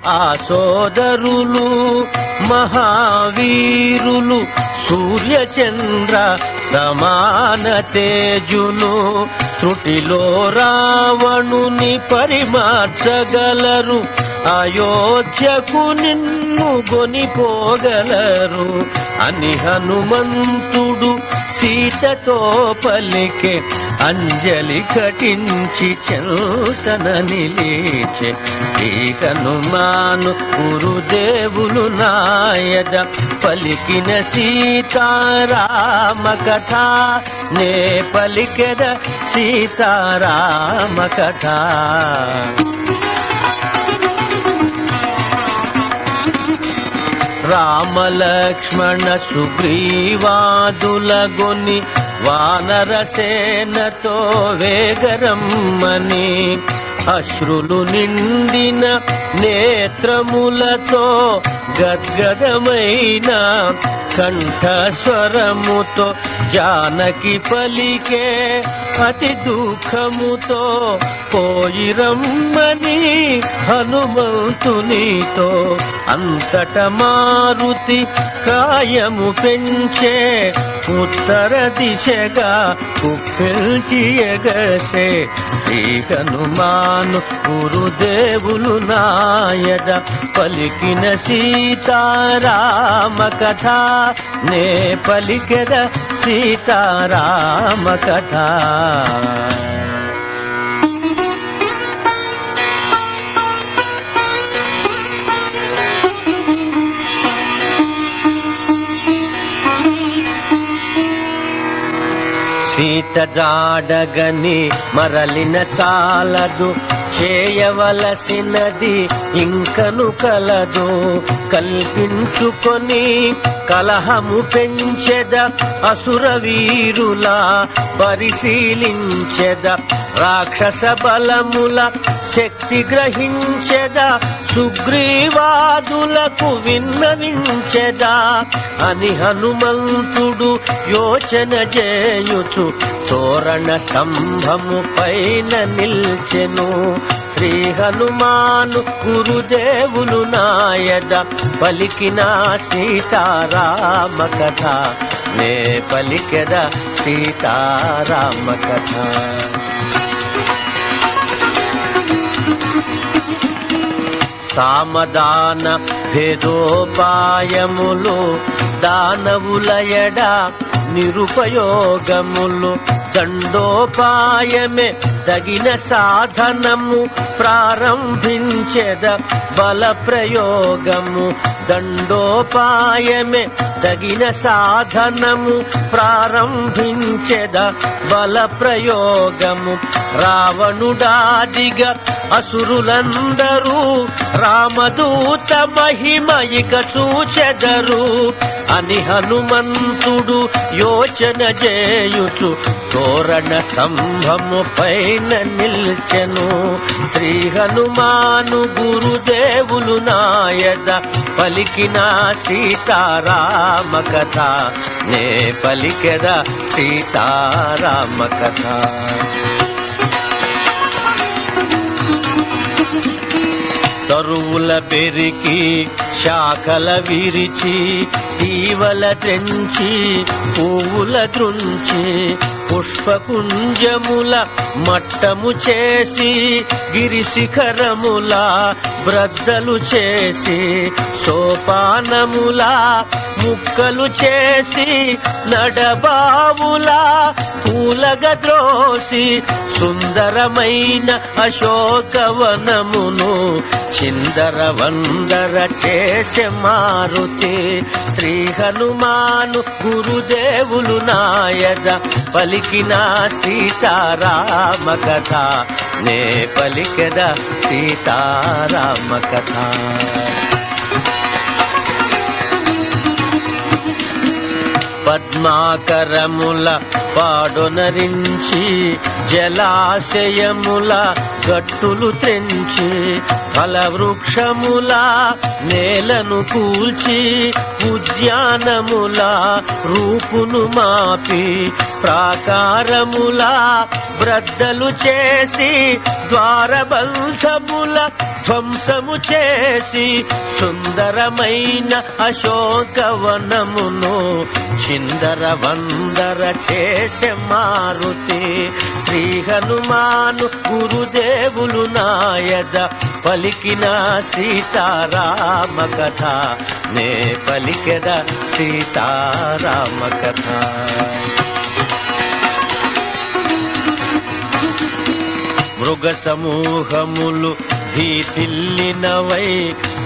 ఆ సోదరులు మహావీరులు సూర్యచంద్ర సమాన తేజులు త్రుటిలో రావణుని పరిమార్చగలరు అయోధ్యకు నిన్ను గొనిపోగలరు అని హనుమంతుడు సీతతో పలికే అంజలి ఘటించి చెంతన నిలిచే శ్రీ హనుమాను గురుదేవులు నాయద పలికిన సీతారామ కథ నే పలికెద సీతారామ కథ. రామలక్ష్మణ సుగ్రీవాదులగొని వానరసేనతో వేగరమ్మని అశ్రులు నిండిన నేత్రములతో గద్గదమైన కంఠస్వరముతో జానకి పలికే అతి దుఃఖముతో పోయిరమ్మని హనుమంతునితో అంతట మారుతి కాయము పెంచే ఉత్తర దిశగా కుప్పిల్చి ఎగసే శ్రీ హనుమాను గురుదేవులు నాయద పలికిన సీతారామ కథ నే పలికెద సీతారామ కథ. సీత జాడగని మరలిన చాలదు చేయవలసినది ఇంకను కలదు కల్పించుకొని కలహము పెంచెద అసుర వీరుల పరిశీలించెద రాక్షస బలముల శక్తి గ్రహించెద సుగ్రీవాదులకు విన్నవించెద అని హనుమంతుడు యోచన చేయుచు తోరణ స్తంభము పైన నిల్చెను శ్రీ హనుమాను గురుదేవులు నాయద పలికిన సీతారామ కథ నే పలికెద సీతారామ కథ. సామదాన భేదోపాయములు దానవులయడ నిరుపయోగములు దండోపాయమే తగిన సాధనము ప్రారంభించెద బల ప్రయోగము దండోపాయమే తగిన సాధనము ప్రారంభించెద బల ప్రయోగము రావణుడాదిగా అసురులందరూ రామదూత మహిమ ఇక చూచెదరు అని హనుమంతుడు యోచన చేయుచు తోరణ స్తంభము పైన నిల్చెను శ్రీ హనుమాను గురుదేవులు నాయద పలికిన సీతారామ కథ నే పలికెద సీతారామ కథ. తరువుల పెరికి శాఖల విరిచి తీవల తెంచి పువ్వుల దృంచి పుష్పకుంజముల మట్టము చేసి గిరిశిఖరముల బ్రద్దలు చేసి సోపానముల ముక్కలు చేసి నడబావుల పూలగా ద్రోసి సుందరమైన అశోకవనమును చిందర వందర చేసే మారుతి శ్రీ హనుమాను గురుదేవులు నాయద పలికిన సీతారామ కథ నే పలికెద సీతారామ కథ. పద్మాకరముల పాడొనరించి జలాశయముల గట్టులు త్రెంచి ఫలవృక్షముల నేలను కూల్చి ఉద్యానముల రూపును మాపి ప్రాకారముల బ్రద్దలు చేసి ద్వారబంధముల ధ్వంసము చేసి సుందరమైన అశోకవనమును చిందర వందర చేసే మారుతి శ్రీ హనుమాను గురుదేవులు నాయద పలికిన సీతారామ కథ నే పలికెద సీతారామ కథ. మృగ సమూహములు భీతిల్లినవై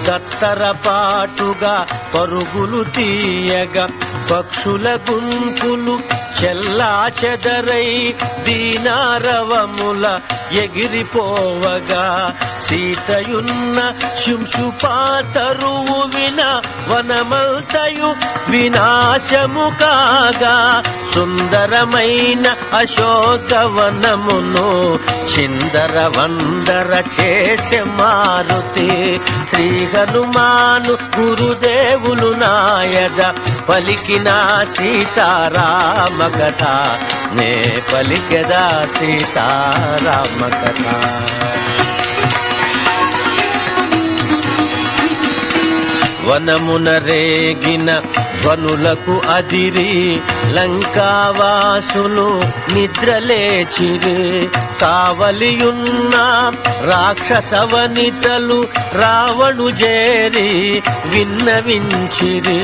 తత్తరపాటుగా పరుగులు తీయగా పక్షుల గుంపులు చెల్లా చెదరై దీనారవముల ఎగిరిపోవగా సీతయున్న శుంశుపాతరువు విన వనమంతయు వినాశము కాగా సుందరమైన అశోకవనమును చిందర వందర చేసే మారుతి శ్రీ హనుమాను గురుదేవులు నాయద పలికిన సీతారామ కథ నే పలికెద సీతారామ కథ. వనమున రేగిన ధ్వనులకు అదిరి లంకావాసులు నిద్రలేచిరి కావలియున్న రాక్షసవనితలు రావణు జేరి విన్నవించిరి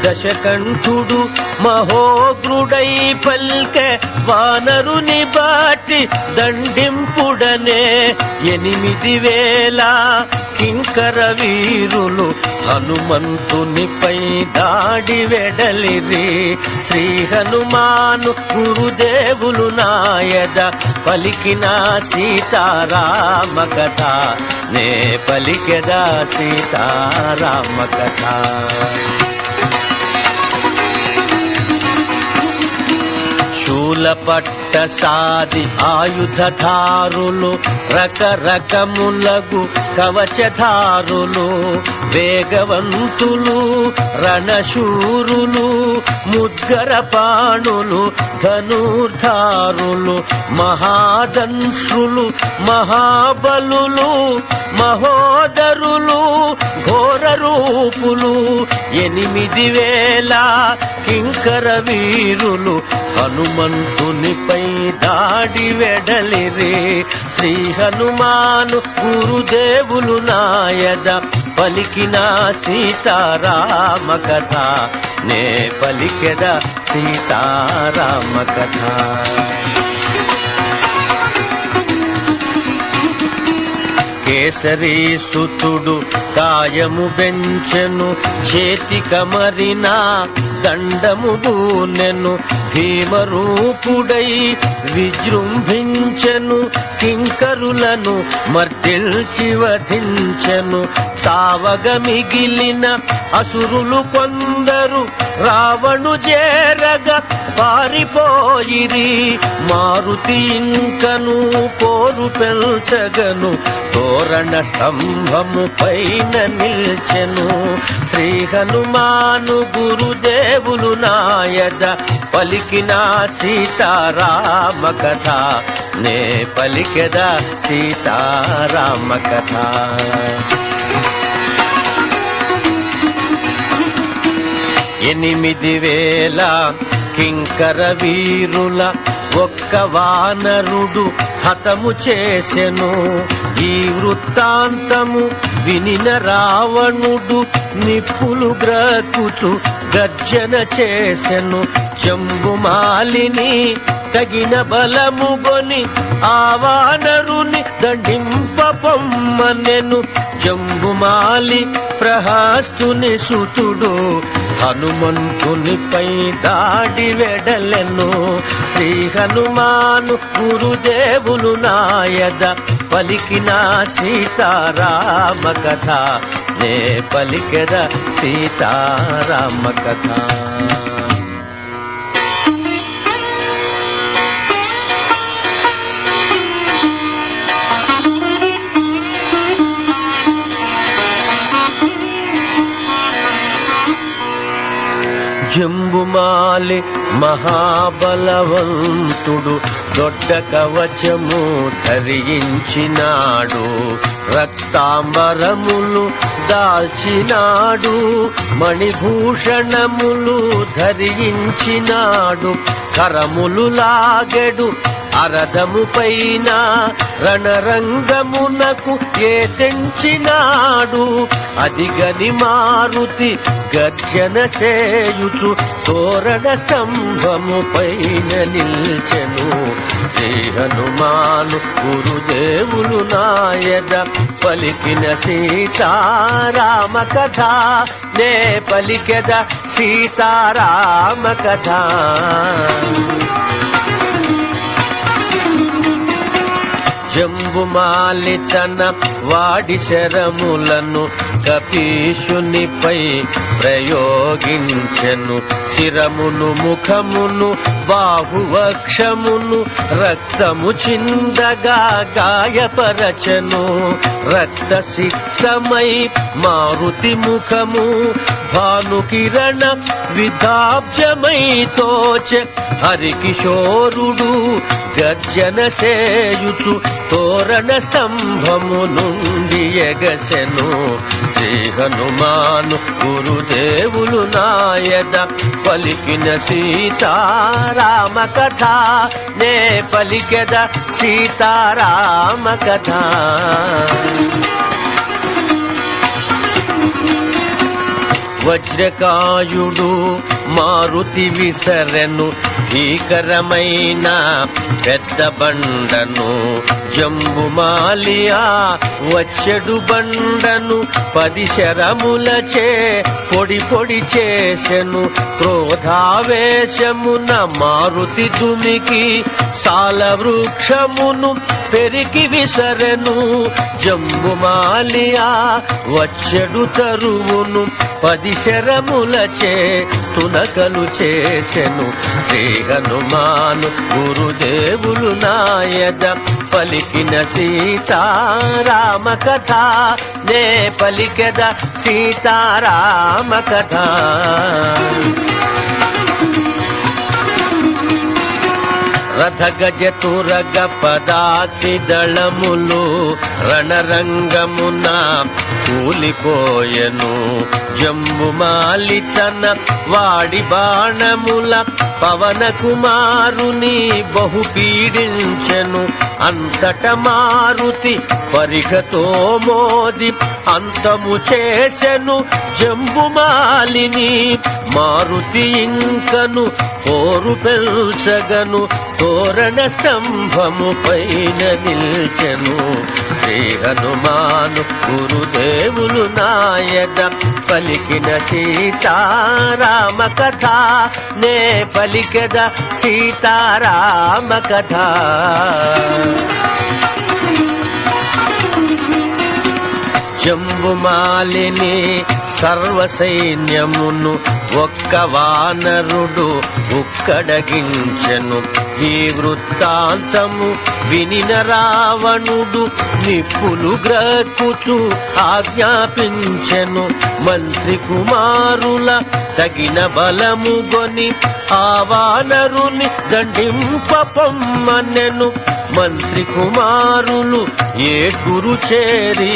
దశకంఠుడు మహోగ్రుడై పల్కె వానరుని బాటి దండింపుడనే 8,000 కింకర వీరులు హనుమంతునిపై దాడి వెడలిరి శ్రీ హనుమాను గురుదేవులు నాయద పలికిన సీతారామ కథ నే పలికెద సీతారామ కథ. శూలపట్ట సాది ఆయుధధారులు రకరకములగు కవచధారులు వేగవంతులు రణశూరులు ముద్గర పాణులు ధనుర్ధారులు మహాదంశ్రులు మహాబలులు మహోదరులు ఘోర రూపులు 8,000 కింకర వీరులు హనుమంతునిపై దాడి వెడలిరి శ్రీ హనుమాను గురుదేవులు నాయద పలికిన సీతారామ కథ నే పలికెద సీతారామ కథ. కేసరీ సుతుడు కాయము బెంచెను చేతి కమరిన దండము బూనెను భీమరూపుడై విజృంభించెను కింకరులను మర్దిల్చి వధించెను సావగ మిగిలిన అసురులు కొందరు రావణు చేరగా పారిపోయిరి మారుతి ఇంకను పోరు పెంచగను తోరణ స్తంభము పైన నిల్చెను శ్రీ హనుమాను గురుదేవులు నాయద పలికిన సీతారామ కథ నే పలికెద సీతారామ కథ. 8,000 కింకర వీరుల ఒక్క వానరుడు హతము చేసెను ఈ వృత్తాంతము వినిన రావణుడు నిప్పులు గ్రకుచు గర్జన చేసెను జంబుమాలిని తగిన బలముగొని ఆ వానరుని దండింప పొమ్మనెను జంబుమాలి ప్రహస్తుని సుతుడు హనుమంతునిపై దాడి వెడలెను శ్రీ హనుమాను గురుదేవులు నాయద పలికిన సీతారామ కథ నే పలికెద సీతారామ కథ. జంబుమాలి మహాబలవంతుడు దొడ్డ కవచము ధరించినాడు, రక్తాంబరములు దాల్చినాడు, మణిభూషణములు ధరించినాడు, కరములు లాగెడు అరదము పైన రణరంగమునకు ఏ తెంచినాడు, అదిగని మారుతి గర్జన చేయుచు తోరణ స్తంభము పైన నిల్చెను. శ్రీ హనుమాను గురుదేవులు నాయద పలికిన సీతారామ కథ, నే పలికెద సీతారామ కథ. జంబుమాలి తన వాడి శరములను కపీశునిపై ప్రయోగించెను, శిరమును ముఖమును బాహువక్షమును రక్తము చిందగా గాయపరచను. రక్త సిక్తమై మారుతి ముఖము భానుకిరణ విదాబ్జమై తోచె, హరికిశోరుడు గర్జన చేయుచు తోరణ స్తంభము నుండి ఎగసెను. శ్రీ హనుమాను గురుదేవులు నాయద పలికిన సీతారామ కథ, నే పలికెద సీతారామ కథ. వజ్రకాయుడు మారుతి విసరెను భీకరమైన పెద్ద బండను, జంబుమాలియా వచ్చెడు బండను 10 శరములచే పొడి పొడి చేసెను. క్రోధావేశమున మారుతి దుమికి సాల వృక్షమును పెరికి విసరెను. జంబుమాలియా వచ్చెడు తరువును 10 శరములచే తునకలు చేసెను. శ్రీ హనుమాను గురుదేవులు నాయద పలికిన సీతారామ కథ, నే పలికెద సీతారామ కథ. రథగజ తురగ పదాతి దళములు రణరంగమున కూలిపోయెను. జంబుమాలి తన వాడి బాణముల పవన కుమారుని బహు పీడించెను. అంతట మారుతి పరిఘతో మోది అంతము చేసెను జంబుమాలిని. మారుతి ఇంకను పోరు పెల్చగను తోరణ స్తంభము పైన నిల్చెను. శ్రీ హనుమాను గురుదేవులు నాయద పలికిన సీతారామ కథ, నే పలికెద సీతారామ కథ. జంబుమాలిని సర్వ సైన్యమును ఒక్క వానరుడు ఉక్కడగించెను. ఈ వృత్తాంతము వినిన రావణుడు నిప్పులు గ్రక్కుచు ఆజ్ఞాపించెను. మంత్రి కుమారుల తగిన బలము గొని ఆ వానరుని దండింపొమ్మనెను. మంత్రి కుమారులు ఏడుగురు చేరి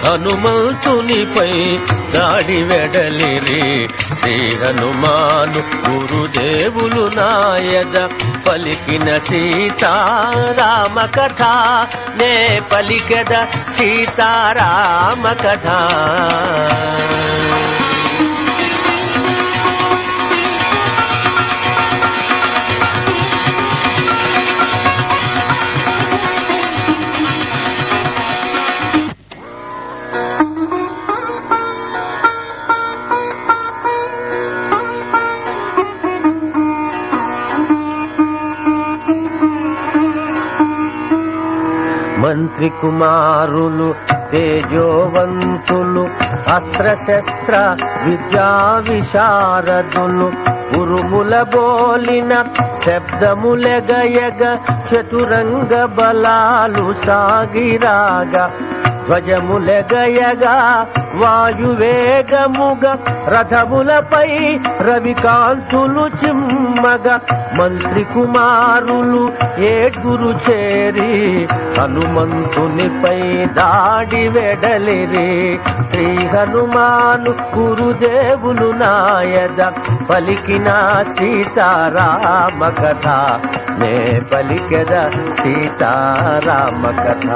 హనుమంతునిపై దాడి వెడలిరి. శ్రీ హనుమాను గురుదేవులు నాయద పలికిన సీతారామ కథ, నే పలికెద సీతారామ కథ. మంత్రి కుమారులు తేజోవంతులు అస్త్రశస్త్ర విద్యా విశారదులు. ఉరుముల బోలిన శబ్దములెగయగ చతురంగ బలాలు సాగిరాగా ధ్వజములెగయగా వాయువేగముగా రథములపై రవికాంతులు చిమ్మగా మంత్రి కుమారులు ఏడుగురు చేరి హనుమంతునిపై దాడి వెడలిరి. శ్రీ హనుమాను గురుదేవులు నాయద పలికిన సీతారామ కథ, నే పలికెద సీతారామ కథ.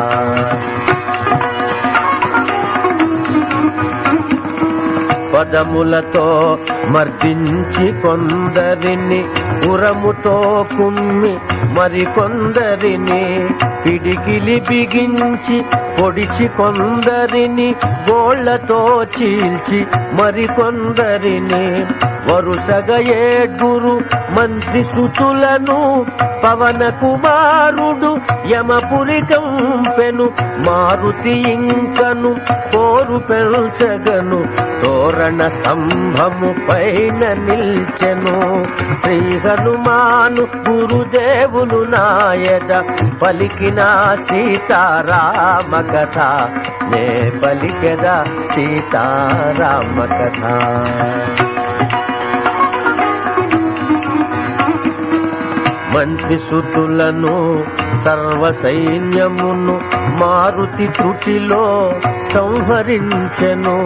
పదములతో మర్దించి కొందరిని, ఉరముతో కుమ్మి మరికొందరిని, పిడికిలి బిగించి పొడిచి కొందరిని, గోళ్లతో చీల్చి మరికొందరిని, వరుసగా ఏడుగురు మంత్రి సుతులను పవన కుమారుడు యమపురి కంపెను. మారుతి ఇంకను పోరు పెంచగను, తోరణ స్తంభము పైన నిల్చెను. శ్రీ హనుమాను గురుదేవులు నాయద పలికిన సీతారామ కథ, నే పలికెద సీతారామ కథ. మంత్రి సుతులను సర్వ సైన్యమును మారుతి త్రుటిలో సంహరించెను.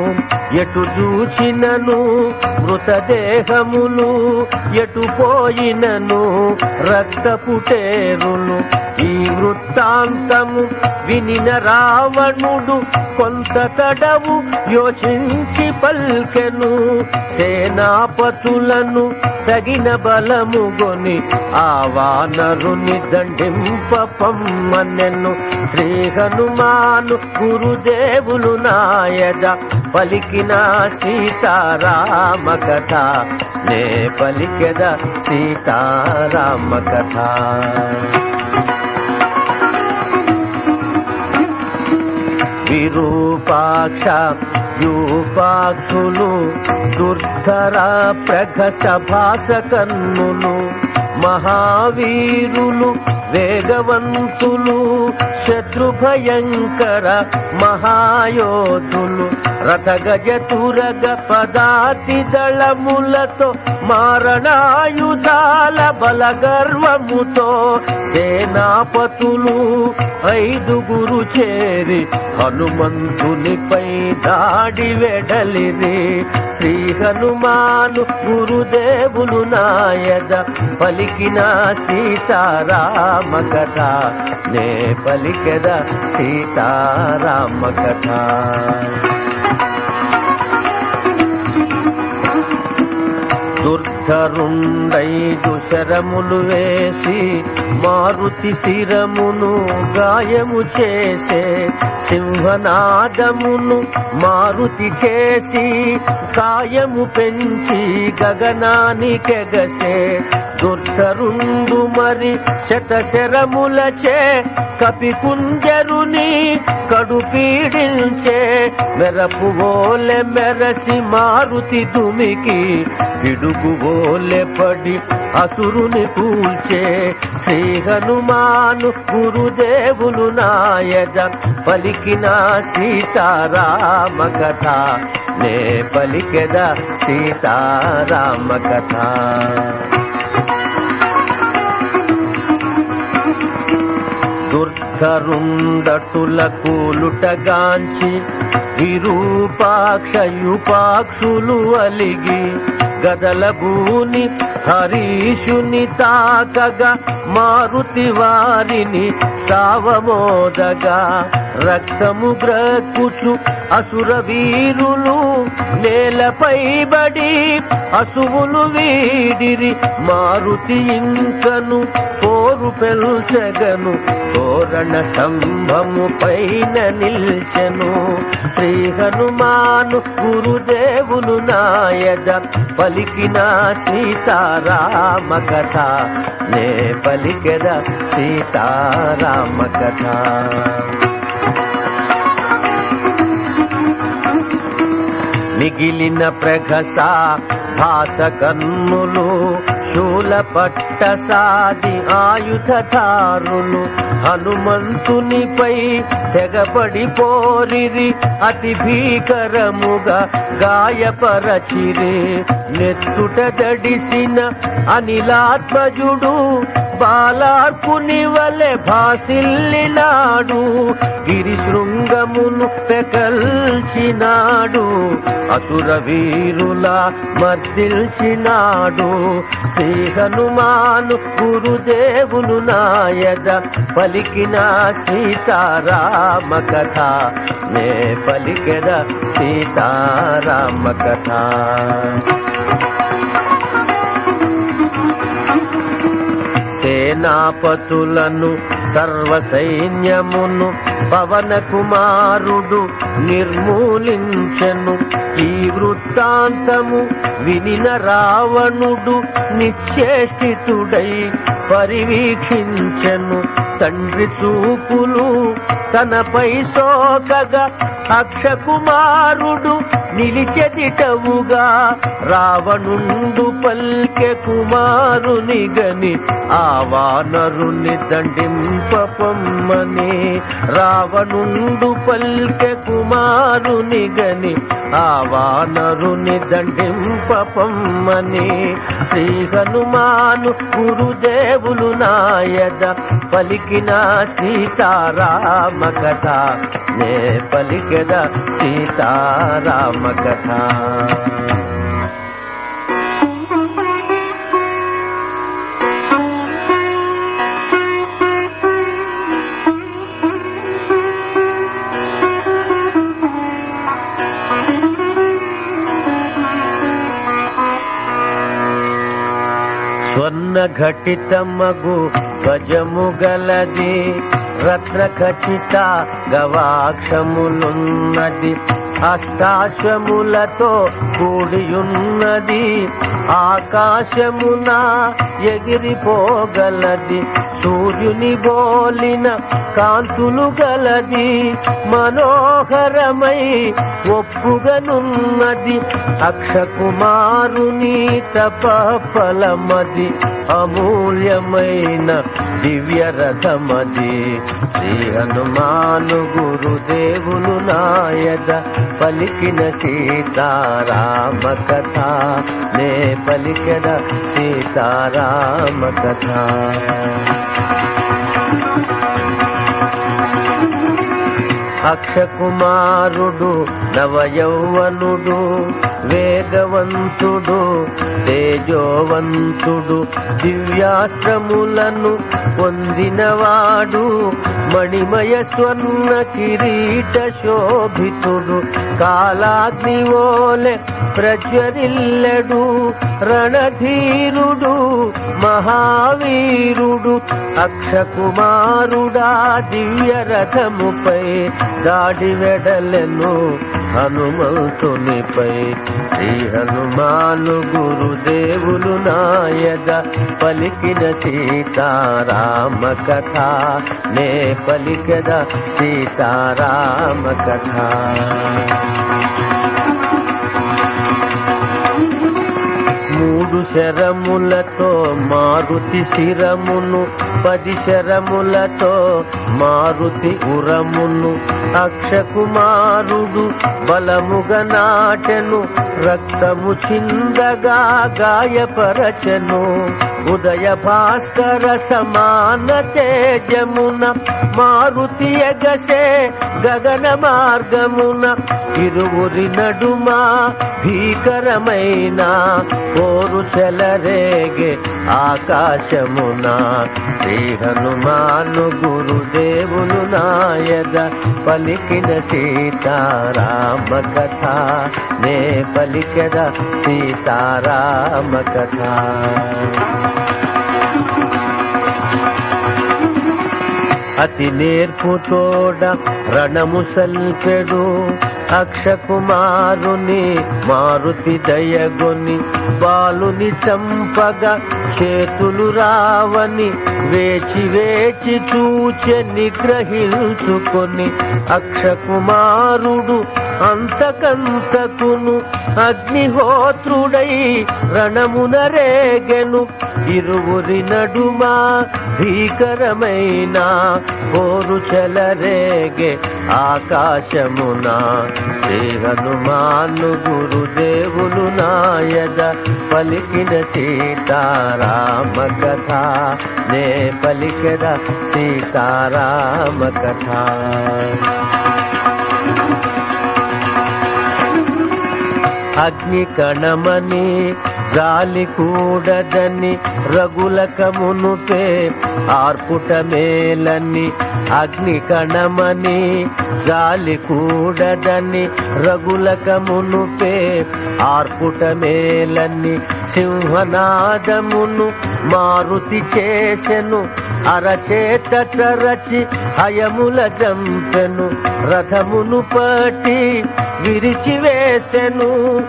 ఎటు చూచినను మృతదేహములు, ఎటు పోయినను రక్తపుటేరులు. ఈ వృత్తాంతము వినిన రావణుడు కొంత తడవు యోచించి పల్కెను. సేనాపతులను తగిన బలముగొని ఆ వానరుని దండింప పమ్మనెను. శ్రీ హనుమాను గురుదేవులు నాయద పలికిన సీతారామ కథ, నే పలికెద సీతారామ కథ. విరూపాక్ష యూపాక్షులు, దుర్ధర ప్రఘస భాసకన్నులు, మహావీరులు వేగవంతులు, శత్రుభయంకర మహాయోధులు, రథగజ తురగ పదాతి దళములతో మారణాయుధాల బలగర్వముతో సేనాపతులు ఐదుగురు చేరి హనుమంతునిపై దాడి వెడలిరి. శ్రీ హనుమాను గురుదేవులు నాయద పలికిన సీతారామ కథ, నే పలికెద సీతారామ కథ. దుర్ధరుండైదు శరములు వేసి మారుతి శిరమును గాయము చేసే, సింహనాదమును మారుతి చేసి కాయము పెంచి గగనానికెగసే. దుర్ధరుండు మరి శతశరములచే కపికుంజరుని కడు పీడించే. మెరపు ఓలె మెరసి మారుతి దుమికి పిడుగు ఓలె పడి అసురుని కూల్చే. శ్రీ హనుమాను గురుదేవులు నాయద పలికిన సీతారామ కథ, నే పలికెద సీతారామ కథ. దుర్ధరుండటుల కూలుటగాంచి విరూపాక్షయుపాక్షులు అలిగి గదల భూని హరీషుని తాకగా మారుతి వారిని సావమోదగా. రక్తము గ్రక్కుచు అసుర వీరులు నేలపై బడి అసువులు వీడిరి. మారుతి ఇంకను పోరు పెల్చగను, తోరణ స్తంభము పైన నిల్చెను. శ్రీ హనుమాను గురుదేవులు నాయద పలికిన సీతారామ కథ, నే పలికెద సీతారామ కథ. మిగిలిన ప్రఘస భాసకన్నులు శూల పట్ట సాది ఆయుధధారులు హనుమంతునిపై తెగపడిపోరిరి అతి భీకరముగా గాయపరచిరే. నెత్తుట దడిసిన అనిలాత్మజుడు బాలార్కుని వలె భాసిల్లినాడు. గిరి శృంగమును పెకల్చినాడు, అసుర వీరులా మర్దిల్చినాడు. శ్రీ హనుమాను గురుదేవులు నాయద పలికిన సీతారామ కథ, నే పలికెద సీతారామ కథ. సేనాపతులను సర్వ సైన్యమును పవన కుమారుడు నిర్మూలించెను. ఈ వృత్తాంతము వినిన రావణుడు నిశ్చేష్టితుడై పరివీక్షించెను. తండ్రి చూపులు తనపై సోకగా అక్షకుమారుడు నిలిచెదిటవుగా. రావణుండు పల్కె కుమారుని గని ఆ వానరుని దండింపొమ్మని. రావణుండు పల్కె కుమారుని గని ఆ వానరుని దండింపొమ్మని. శ్రీ హనుమాను గురుదేవులు నాయద పలికిన సీతారామ కథ, నే పలికెద సీతారామ కథ. స్వర్ణ ఘటితమగు గజము గలది, రత్న ఖచిత గవాక్షములున్నది. అష్టాశములతో కూడియున్నది, ఆకాశమున ఎగిరిపోగలది. సూర్యుని బోలిన కాంతులు గలది, మనోహరమై ఒప్పుగనున్నది. అక్షకుమారుని తపఫలమది, అమూల్యమైన దివ్య రథమది. శ్రీ హనుమాను గురుదేవులు నాయద పలికిన సీతారామ కథ, నే పలికెద సీతారామ కథ. అక్షకుమారుడు నవయౌవనుడు, వేగవంతుడు తేజోవంతుడు, దివ్యాస్త్రములను పొందినవాడు. మణిమయ స్వర్ణ కిరీట శోభితుడు, కాలాగ్నివోలె ప్రజ్వరిల్లెడు. రణధీరుడు మహావీరుడు, అక్షకుమారుడా దివ్య రథముపై దాడి వెడలెను హనుమంతునిపై. శ్రీ హనుమాను గురుదేవులు నాయద పలికిన సీతారామ కథ, నే పలికెద సీతారామ కథ. మూడు శరములతో మారుతి శిరమును, 10 శరములతో మారుతి ఉరమును. అక్షకుమారుడు బలముగా నాటెను, రక్తము చిందగా గాయపరచెను. ఉదయ భాస్కర సమాన తేజమున మారుతి ఎగసే గగన మార్గమున. ఇరువురి నడుమ భీకరమైన పోరు చెలరేగే ఆకాశమున. శ్రీ హనుమాను గురుదేవులు నాయద పలికిన సీతారామ కథ, నే పలికెద సీతారామ కథ. అతి నేర్పుతోడ రణము సల్పెడు అక్షకుమారుని మారుతి దయగొని బాలుని చంపగా చేతులు రావని వేచి వేచి చూచె నిగ్రహించుకొని అక్షకుమారుడు అంతకంతకును అగ్నిహోత్రుడై రణమున రేగెను. ఇరువురి నడుమ భీకరమైన పోరు చెలరేగే ఆకాశమున శ్రీ హనుమాను గురుదేవులు నాయద పలికిన సీతారామ కథ నే పలికెద సీతారామ కథ. అగ్ని కణమని జాలి కూడదని రగులకమునుపే ఆర్పుట మేలని. అగ్ని కణమని జాలి కూడదని రగులకమునుపే ఆర్పుట మేలని. సింహనాదమును మారుతి చేసెను అరచేత చరచి హయముల జంపెను. రథమును పట్టి విరిచివేసెను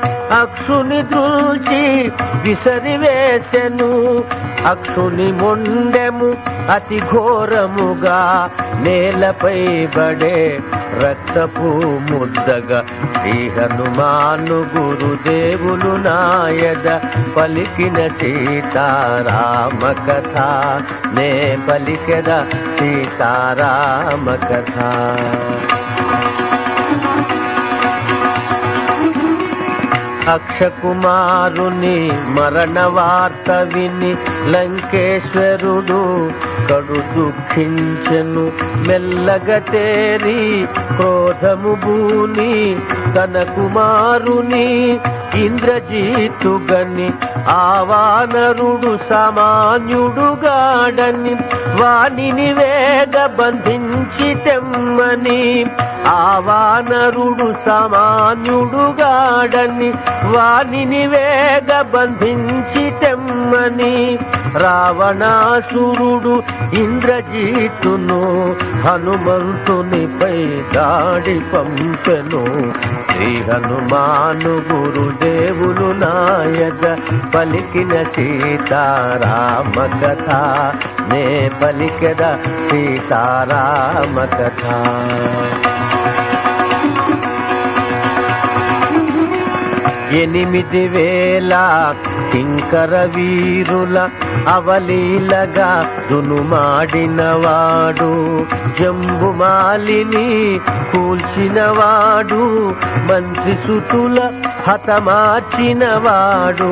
అక్షుని దృల్చి విసరివేసెను. అక్షుని మొండెము అతి ఘోరముగా నేలపై బడే రక్తపు ముద్దగా శ్రీ హనుమాను గురుదేవులు నాయద పలికిన సీతారామ కథ నే పలికెద సీతారామ కథ. అక్షకుమారుని మరణ వార్త విని లంకేశ్వరుడు కడు దుఃఖించెను. మెల్లగా తేరి క్రోధము బూని తన కుమారుని ఇంద్రజీతుగని ఆవానరుడు సామాన్యుడుగాడని వానిని వేగ బంధించి తెమ్మని. ఆవానరుడు సామాన్యుడుగాడని వానిని వేగ బంధించి తెమ్మని. రావణాసురుడు ఇంద్రజీతును హనుమంతునిపై దాడి పంపెను. శ్రీ హనుమాను గురుదేవులు నాయక పలికిన సీతారామ కథ నే పలికెద సీతారామ కథ. 8,000 కింకర వీరుల అవలీలగా దునుమాడినవాడు. జంబుమాలిని కూల్చినవాడు. మంత్రి సుతుల హతమార్చినవాడు.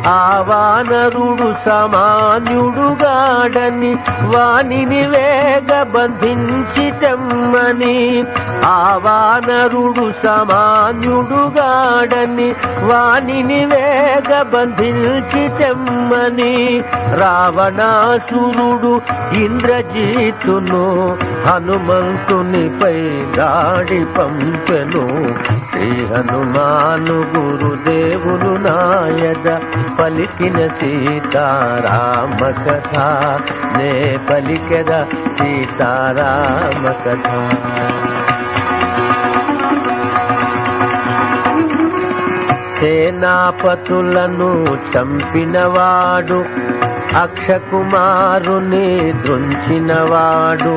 ఆవానరుడు సామాన్యుడుగాడని వానిని వేగ బంధించి తెమ్మని. ఆవానరుడు సామాన్యుడుగాడని వానిని వేగ బంధించి తెమ్మని. రావణాసురుడు ఇంద్రజీతును హనుమంతునిపై దాడి పంపెను. శ్రీ హనుమాను గురుదేవులు నాయద పలికిన సీతారామ కథ నే పలికెద సీతారామ కథ. సేనాపతులను చంపినవాడు. అక్షకుమారుని దృంచినవాడు.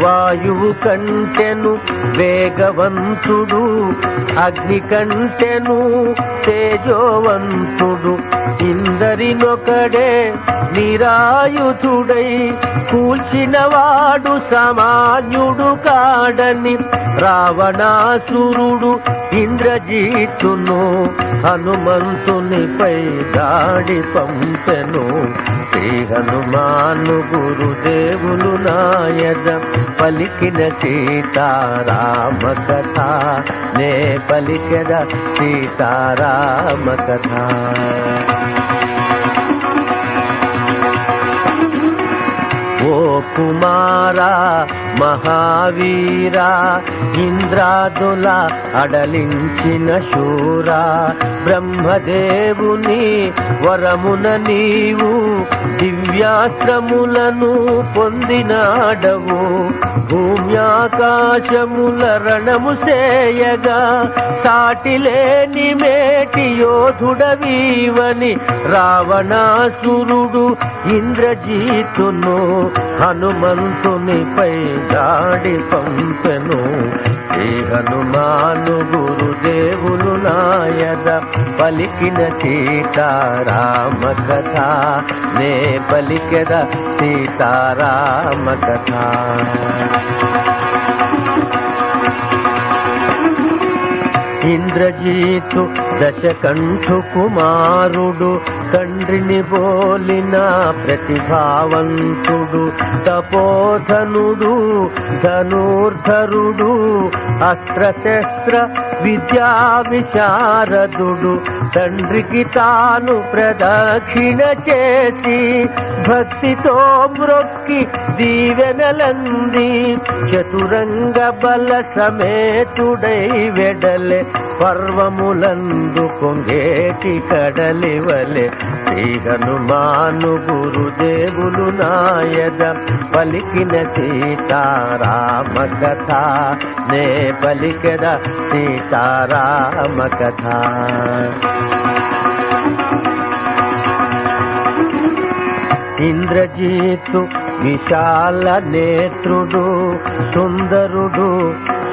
వాయువు కంటెను వేగవంతుడు. అగ్ని కంటెను తేజోవంతుడు. ఇందరినొకడే నిరాయుధుడై కూల్చినవాడు సామాన్యుడు కాడని. రావణాసురుడు ఇంద్రజీతును హనుమంతునిపై దాడి పంపెను. శ్రీ హనుమాను గురుదేవులు నాయద పలికిన సీతారామ కథ నే పలికెద సీతారామ కథ. ఓ కుమార మహావీర ఇంద్రాదుల అడలించిన శూర బ్రహ్మదేవుని వరమున నీవు దివ్యాస్త్రములను పొందినాడవు భూమ్యాకాశముల రణము సేయగా సాటిలేని మేటి యోధుడవీవని రావణాసురుడు ఇంద్రజీతును హనుమంతునిపై దాడి పంపెను శ్రీ హనుమాను గురుదేవులు నాయద పలికిన సీతారామ కథ నే పలికెద సీతారామ కథ ఇంద్రజీతు దశకంఠు కుమారుడు తండ్రిని బోలిన ప్రతిభావంతుడు తపోధనుడు ధనుర్ధరుడు అస్త్రశస్త్ర విద్యా విశారదుడు తండ్రికి తాను ప్రదక్షిణ చేసి భక్తితో మ్రొక్కి దీవెనలంది చతురంగ బల సమేతుడై వెడలే పర్వములందు పొంగేటి కడలివలె శ్రీ హనుమాను గురుదేవులు నాయద పలికిన సీతారామ కథ నే పలికెద సీతారామ కథ ఇంద్రజీతు విశాల నేత్రుడు సుందరుడు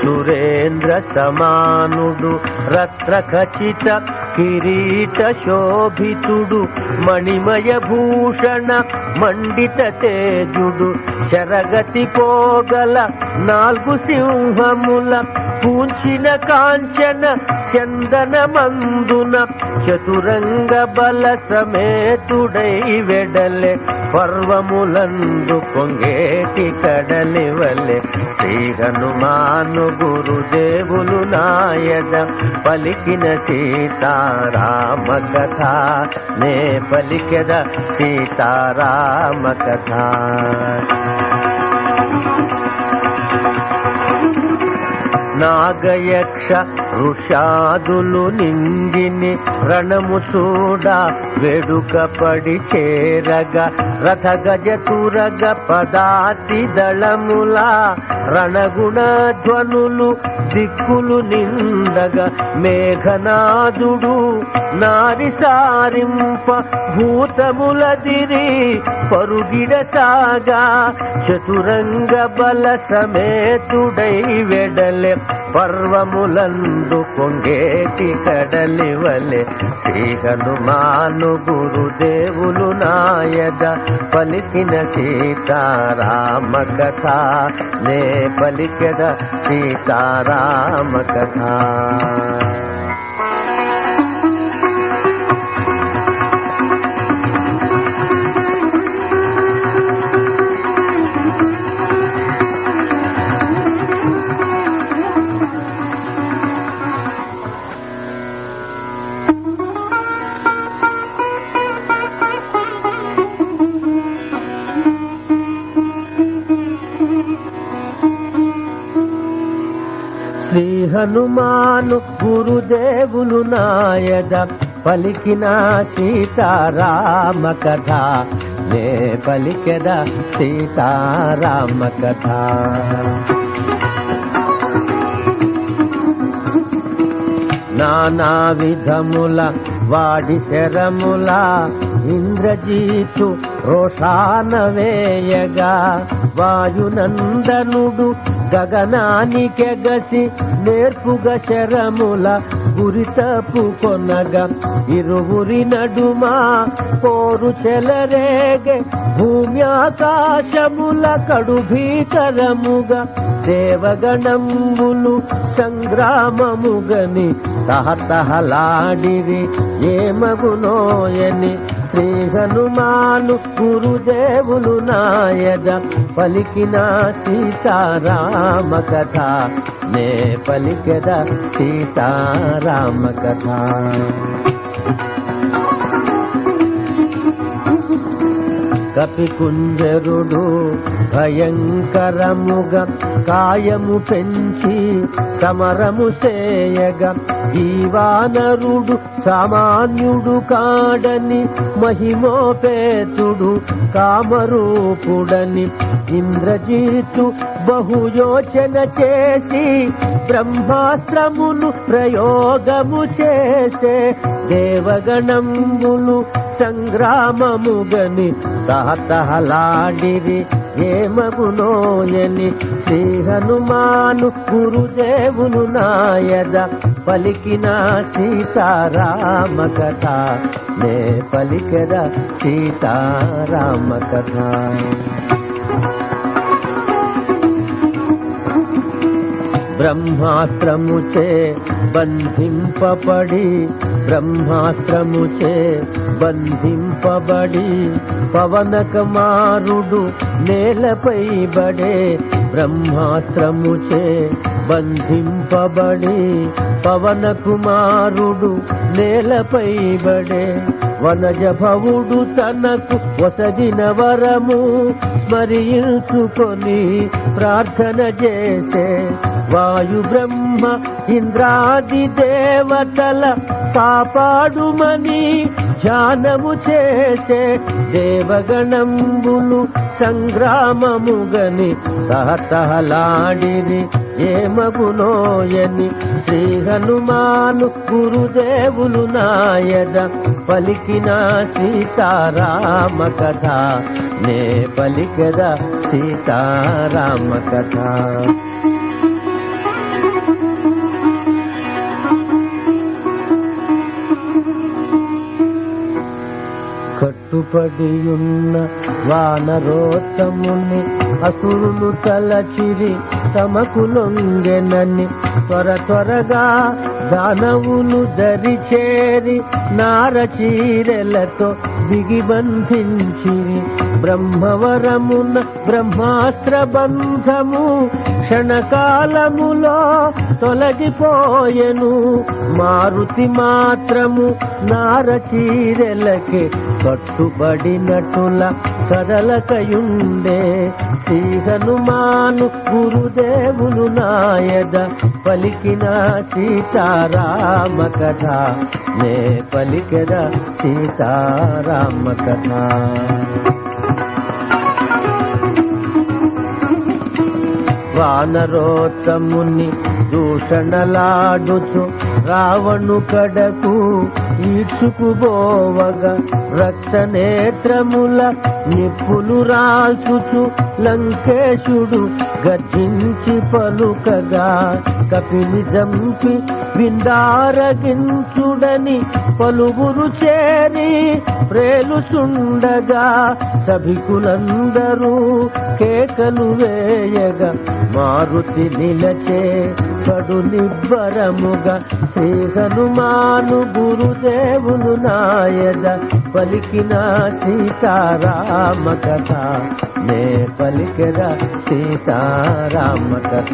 సురేంద్ర సమానుడు రత్నఖచిత కిరీట శోభితుడు మణిమయ భూషణ మండిత తేజుడు శరగతి పోగల 4 సింహముల పూంచిన కాంచన చందన మందున చతురంగ బల సమేతుడై వెడలే పర్వములందు పొంగేటి కడలివలె శ్రీ హనుమాను గురుదేవులు నాయద పలికిన సీతారామ కథ నే పలికెద సీతారామ కథ నాగయక్ష ఋషాదులు నిందిని రణము చూడ వేడుక పడి చేరగా రథ గజ తురగ పదాతి దళముల రణగుణ ధ్వనులు దిక్కులు నిందగా మేఘనాదుడు నారి సారింప భూతములదిరి పరుగిడ సాగా చతురంగ బల సమేతుడై వెడలె పర్వములందు పొంగేటి కడలివలె శ్రీ హనుమాను గురుదేవులు నాయద పలికిన సీతారామ కథ నే పలికెద సీతారామ కథ శ్రీ హనుమాను గురుదేవులు నాయద పలికిన సీతారామ కథ నే పలికెద సీతారామ కథ నానా విధముల వాడి శరముల ఇంద్రజీతు రోషాన వేయగా వాయునందనుడు గగనానికెగసి నేర్పుగా శరముల గురి తప్పుకొనగా ఇరువురి నడుమ పోరు చెలరేగే భూమి ఆకాశముల కడు భీకరముగా దేవగణంబులు సంగ్రామముగని తహతహలాడిరి ఏమగునోయని శ్రీ హనుమాను గురుదేవులు నాయద పలికిన సీతారామ కథ నే పలికెద సీతారామ కథ కపికుంజరుడు భయంకరముగా కాయము పెంచి సమరము చేయగా ఈ వానరుడు సామాన్యుడు కాడని మహిమోపేతుడు కామరూపుడని ఇంద్రజిత్తు బహుయోచన చేసి బ్రహ్మాస్త్రమును ప్రయోగము చేసే దేవగణములు సంగ్రామముగని తహతహలాడిరి ఏమగునోయని శ్రీ హనుమాను గురుదేవులు నాయద పలికిన సీతారామ కథ నే పలికెద సీతారామ కథ. బ్రహ్మాస్త్రముచే బంధింపబడి బ్రహ్మాస్త్రముచే బంధింపబడి పవన కుమారుడు నేలపై బడే బ్రహ్మాస్త్రముచే బంధింపబడి పవన కుమారుడు నేలపై బడే వనజ భవుడు తనకు వసగిన వరము స్మరించుకొని ప్రార్థన చేసే వాయు బ్రహ్మ ఇంద్రాది దేవతల కాపాడుమని ధ్యానము చేసే దేవగణంబులు సంగ్రామముగని తహతహలాడిరి ఏమగునోయని శ్రీ హనుమాను గురుదేవులు నాయద పలికిన సీతారామ కథ నే పలికెద సీతారామ కథ. కట్టుపడియున్న వానరోత్తముని అసురులు తలచిరి తమకు లొంగెనని త్వరగా దానవులు దరిచేరి నారచీరెలతో బిగిబంధించిరి బ్రహ్మవరమున బ్రహ్మాస్త్ర బంధము క్షణకాలములో తొలగిపోయెను మారుతి మాత్రము నారచీరెలకే కట్టుబడినటుల కదలకయుండే శ్రీ హనుమాను గురుదేవులు నాయద పలికిన సీతారామ కథ నే పలికెద సీతారామ కథ. వానరోత్తముని దూషణలాడుచు రావణు కడకు ఈడ్చుకుబోవగా రక్తనేత్రముల నిప్పులు రాల్చుచు లంకేశుడు గర్జించి పలుకగా కపిని జంపి విందారగించుడని పలువురు చేరి ప్రేలుచుండగా సభికులందరూ కేకలు వేయగా మారుతి నిలచే కడు నిబ్బరముగా శ్రీ హనుమాను గురుదేవులు నాయద పలికిన సీతారామ కథ నే పలికెద సీతారామ కథ.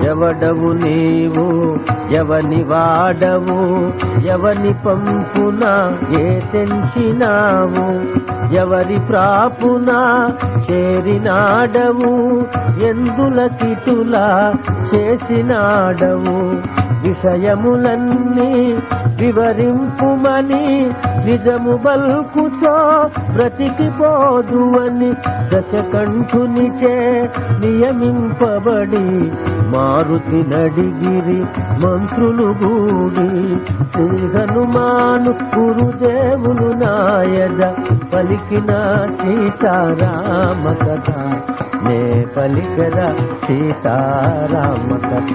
ఎవడవు నీవు ఎవని వాడవు ఎవని పంపున ఏ తెంచినావు ఎవరి ప్రాపున చేరినాడవు ఎందుల కిటుల చేసినాడవు విషయములన్నీ వివరింపుమని నిజము బల్కుతో బ్రతికిపోదువని దశకంఠునిచే నియమింపబడి మారుతి నడిగిరి మంత్రులు గూడి శ్రీ హనుమాను గురుదేవులు నాయద పలికిన సీతారామ కథ నే పలికెద సీతారామ కథ.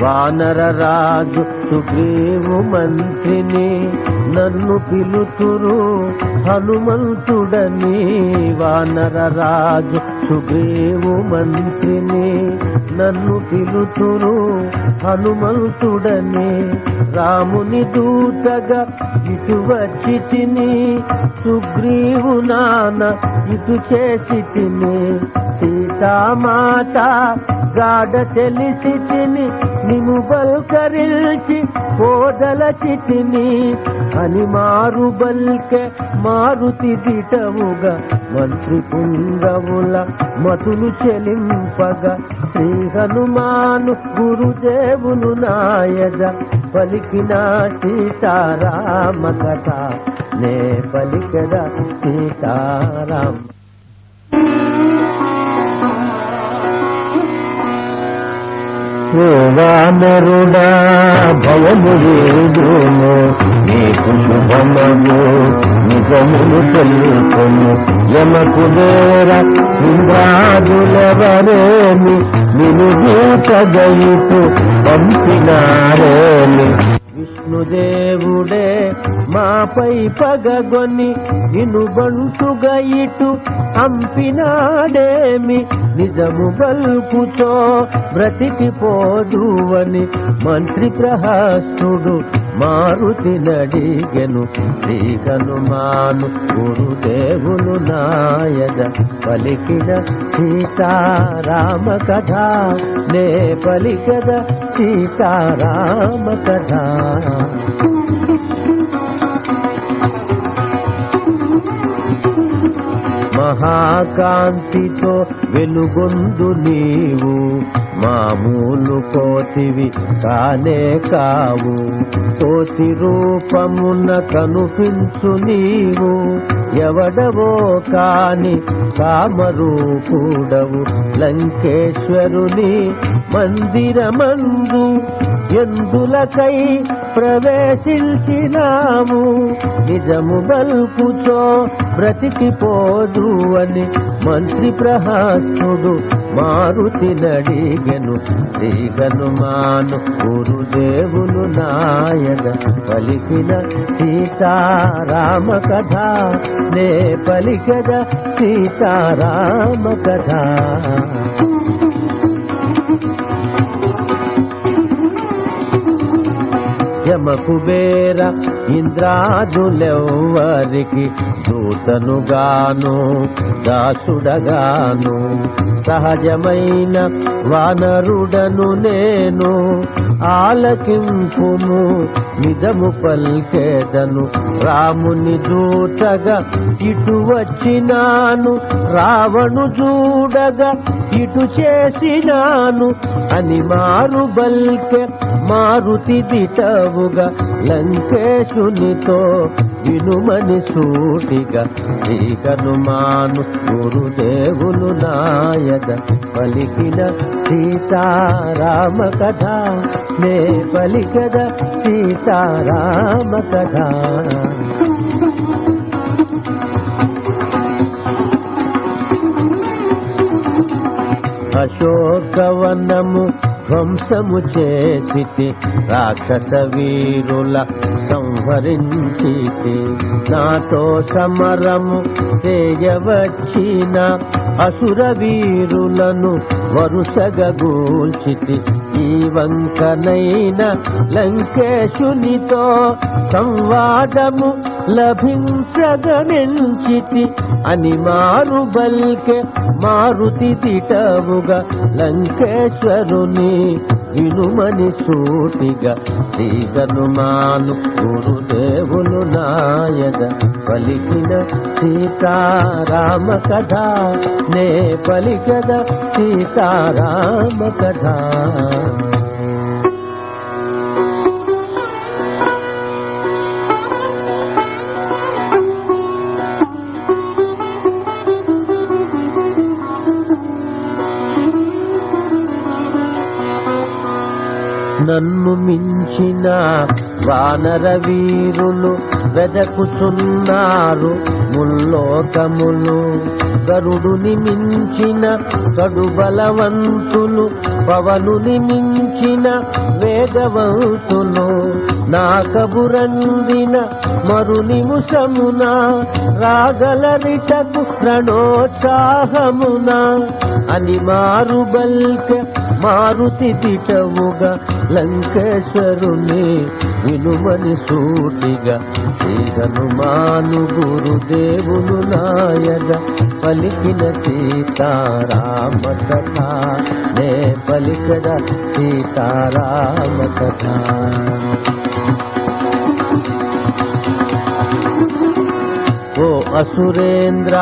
వానర రాజు సుగ్రీవు మంత్రిని నన్ను పిలుతురు హనుమంతుడని వానర రాజు సుగ్రీవు మంత్రిని నన్ను పిలుతురు హనుమంతుడని రాముని దూతగా ఇటు వచ్చి తిని సుగ్రీవు నాన్న ఇటు చేసి తిని సీతామాత గాఢ తెలిసి తిని నిను బల్కరిల్చి పోదలచితిని అని మారు బల్కె మారుతి దిటవుగా మంత్రి పుంగవుల మతులు చెలింపగా శ్రీ హనుమాను గురుదేవులు నాయద పలికిన సీతారామ కథ నే పలికద సీతారామ. వానరుడా భయము లేదును నీకు శుభమగు నిజములు తెలుసును యమకుదేర ఇంద్రాదులెవరేమి నిను గీతగయితు పంపినారేమి. విష్ణుదేవుడే మాపై పగగొని నిను బంటుగయిటు అంపినాడేమి నిజము బల్కుతో బ్రతికిపోదువని మంత్రి ప్రహస్తుడు మారుతి నడిగెను శ్రీ హనుమాను గురుదేవులు నాయద పలికిన సీతారామ కథ నే పలికద సీతారామ కథ. మహాకాంతితో వెలుగొందు నీవు మామూలు కోతివి కానే కావు కోతి రూపమున కనుపించు నీవు ఎవడవో కాని కామరూపుడవు లంకేశ్వరుని మందిరమందు ఎందులకై ప్రవేశించినాము నిజము బల్కుతో బ్రతికిపోదు అని మంత్రి ప్రహస్తుడు మారుతి నడిగెను శ్రీ హనుమాను గురుదేవులు నాయన పలికిన సీతారామ కథ నే పలికద సీతారామ కథ. యమకుబేర ఇంద్రాదులెవ్వరికి దూతనుగాను దాసుడగాను సహజమైన వానరుడను నేను ఆలకింపుము నిజము పల్కెదను రాముని దూతగా ఇటు వచ్చినాను రావణు చూడగా ఇటు చేసినాను అని మారు బల్కె మారుతి దిటవుగా లంకేశునితో వినుమని సూటిగా శ్రీ హనుమాను గురుదేవులు నాయద పలికిన సీతారామ కథ నే పలికద సీతారామ కథ. అశోకవనము ధ్వంసము చేసితి రాక్షస వీరుల సంహరించితి నాతో సమరము చేయవచ్చిన అసుర వీరులను వరుసగా గూల్చితి ఈ వంకనైన లంకేశునితో సంవాదము లభించగనించితి అని మారు బల్కె మారుతి దిటవుగా లంకేశ్వరుని వినుమని సూటిగా శ్రీ హనుమాను గురుదేవులు నాయద పలికిన సీతారామ కథ నే పలికద సీతారామ కథ. నన్ను మించిన వానర వీరులు వెదకుచున్నారు ముల్లోకములు గరుడుని మించిన కడు బలవంతులు పవనుని మించిన వేగవంతులు నా కబురందిన మరు నిముషమున రాగలరిటకు రణోత్సాహమున అని మారు బల్కె మారుతి దిటవుగా లంకేశ్వరుని వినుమని సూటిగా శ్రీ హనుమాను గురుదేవులు నాయగ పలికిన సీతారామ కథ నే పలికడ సీతారామ కథ. ఓ అసురేంద్ర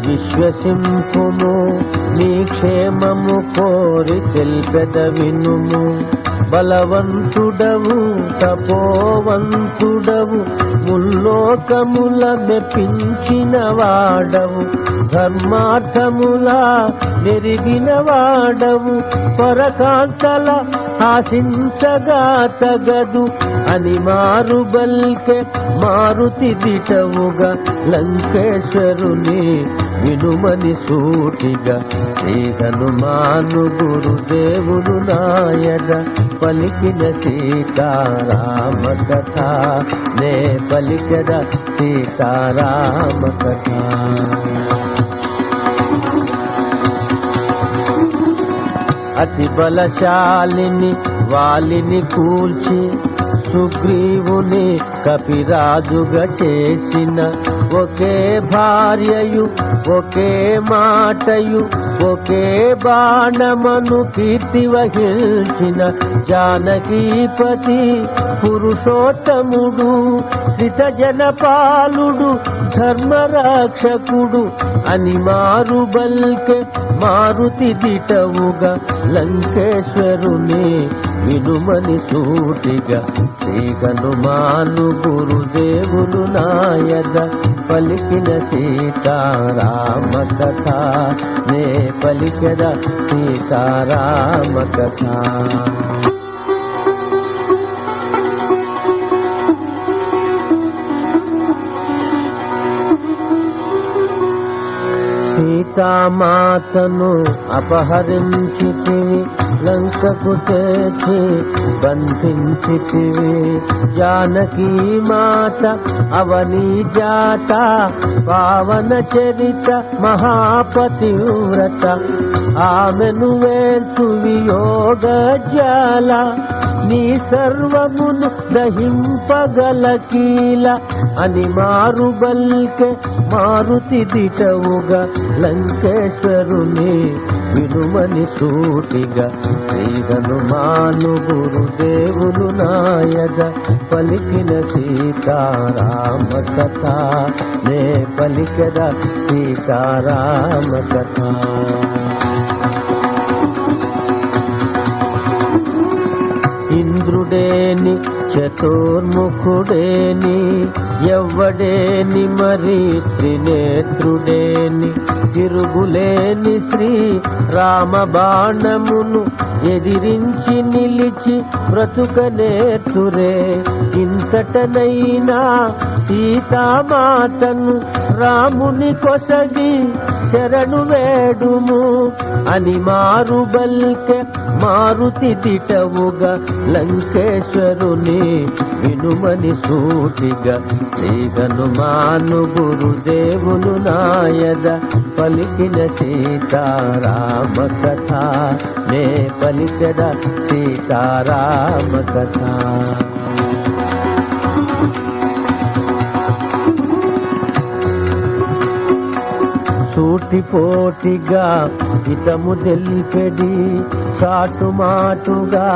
విశ్వసింపుము, నీ క్షేమము కోరి తెల్పెద వినుము. బలవంతుడవు తపోవంతుడవు, ముల్లోకముల మెప్పించిన వాడవు. ధర్మార్థముల మెరిగిన వాడవు, పరకాంతల ఆశించగా తగదు అని మారు బల్కె మారుతి దిటవుగా లంకేశ్వరుని వినుమని సూటిగా శ్రీ హనుమాను గురుదేవులు నాయగ పలికిన సీతారామ కథ నే పలికద సీతారామ కథ. అతి బలశాలిని వాలిని కూల్చి సుగ్రీవుని కపిరాజుగా చేసిన ఒకే భార్యయు ఒకే మాటయు ఒకే బాణమను కీర్తి వహించిన జానకీపతి పురుషోత్తముడు శ్రిత జనపాలుడు ధర్మరక్షకుడు అని మారు బల్కె మారుతి దిటవుగా లంకేశ్వరుని వినుమని సూటిగా శ్రీ హనుమాను గురుదేవులు నాయగ పలికిన సీతారామ కథ నే పలికద సీతారామ కథ. సీతామాతను అపహరించితివి, లంకకు చేర్చి బంధించితివి. జానకీ మాత అవనీ జాత పావన చరిత మహాపతివ్రత. ఆమెను వేల్చు వియోగ జాల, నీ సర్వమును దహింపగల కీల అని మారు బల్కె మారుతి దిటవుగా లంకేశ్వరుని వినుమని సూటిగా శ్రీ హనుమాను గురుదేవులు నాయగ పలికిన సీతారామ కథ నే పలికద సీతారామ కథ. ఇంద్రుడేని చతుర్ముఖుడేని ఎవ్వడేని మరి త్రినేత్రుడేని, తిరుగులేని శ్రీ రామ బాణమును ఎదిరించి నిలిచి బ్రతుకనేతురే. ఇంతటనైనా సీతామాతను రాముని కొసగి శరణు వేడుము అని మారు బల్కె మారుతి దిటవుగా లంకేశ్వరుని వినుమని సూటిగా శ్రీ హనుమాను గురుదేవులు నాయగ పలికిన సీతారామ కథ నే పలికద సీతారామ కథ. సూటిపోటిగా హితము తెల్పెడి చాటుమాటుగా